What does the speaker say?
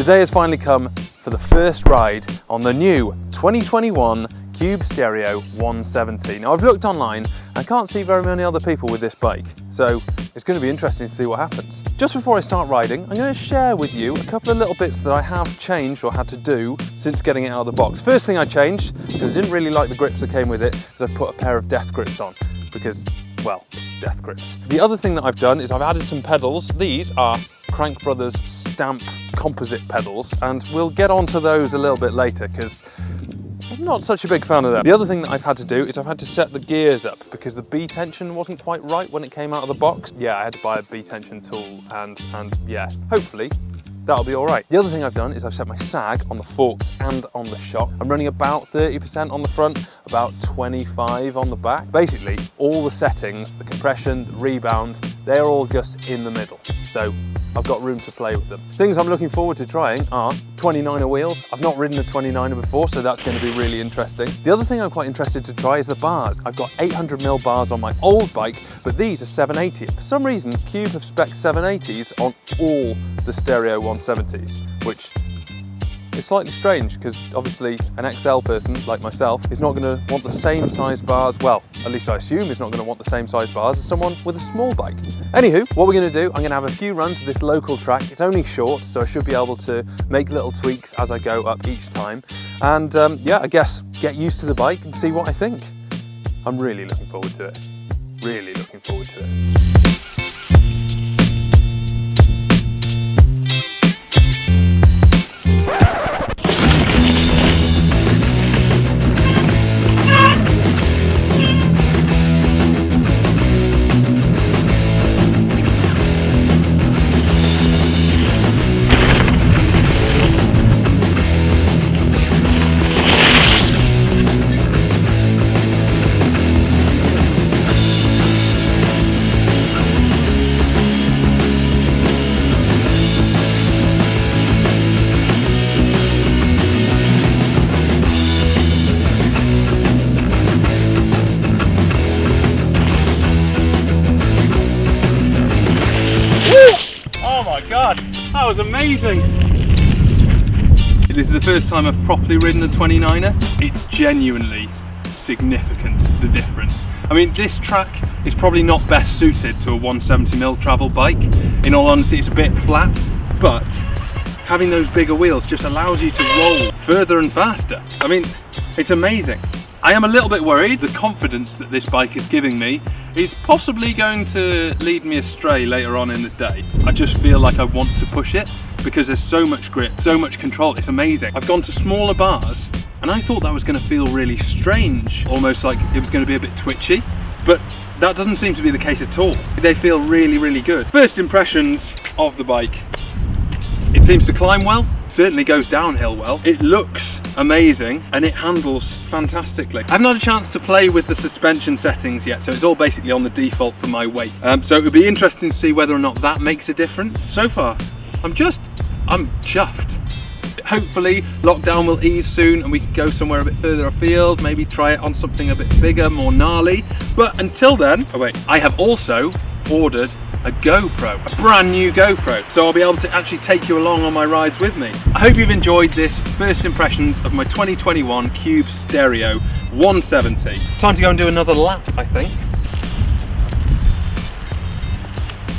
Today has finally come for the first ride on the new 2021 Cube Stereo 170. Now I've looked online and I can't see very many other people with this bike, so it's going to be interesting to see what happens. Just before I start riding, I'm going to share with you a couple of little bits that I have changed or had to do since getting it out of the box. First thing I changed, because I didn't really like the grips that came with it, is I've put a pair of death grips on, because, well, death grips. The other thing that I've done is I've added some pedals. These are Crank Brothers Stamp composite pedals, and we'll get onto those a little bit later because I'm not such a big fan of them. The other thing that I've had to do is I've had to set the gears up because the B tension wasn't quite right when it came out of the box. Yeah, I had to buy a B tension tool and yeah, hopefully that'll be all right. The other thing I've done is I've set my sag on the forks and on the shock. I'm running about 30% on the front, about 25 on the back. Basically, all the settings, the compression, the rebound, they're all just in the middle. So I've got room to play with them. Things I'm looking forward to trying are 29er wheels. I've not ridden a 29er before, so that's going to be really interesting. The other thing I'm quite interested to try is the bars. I've got 800mm bars on my old bike, but these are 780. For some reason, Cube have spec'd 780s on all the Stereo 170s, which is slightly strange because obviously an XL person like myself is not going to want the same size bars. Well, at least I assume is not going to want the same size bars as someone with a small bike. Anywho, what we're going to do, I'm going to have a few runs of this local track. It's only short, so I should be able to make little tweaks as I go up each time. And yeah, I guess get used to the bike and see what I think. I'm really looking forward to it. Really looking forward to it. God, that was amazing! This is the first time I've properly ridden a 29er. It's genuinely significant, the difference. I mean, this track is probably not best suited to a 170mm travel bike. In all honesty, it's a bit flat, but having those bigger wheels just allows you to roll further and faster. I mean, it's amazing. I am a little bit worried. The confidence that this bike is giving me is possibly going to lead me astray later on in the day. I just feel like I want to push it because there's so much grip, so much control. It's amazing. I've gone to smaller bars and I thought that was going to feel really strange, almost like it was going to be a bit twitchy, but that doesn't seem to be the case at all. They feel really, really good. First impressions of the bike. It seems to climb well, certainly goes downhill well. It looks amazing and it handles fantastically. I haven't had a chance to play with the suspension settings yet, so it's all basically on the default for my weight. So it would be interesting to see whether or not that makes a difference. So far, I'm chuffed. Hopefully lockdown will ease soon and we can go somewhere a bit further afield, maybe try it on something a bit bigger, more gnarly. But until then, oh wait, I have also ordered a GoPro, a brand new GoPro, so I'll be able to actually take you along on my rides with me. I hope you've enjoyed this first impressions of my 2021 Cube Stereo 170. Time to go and do another lap, I think.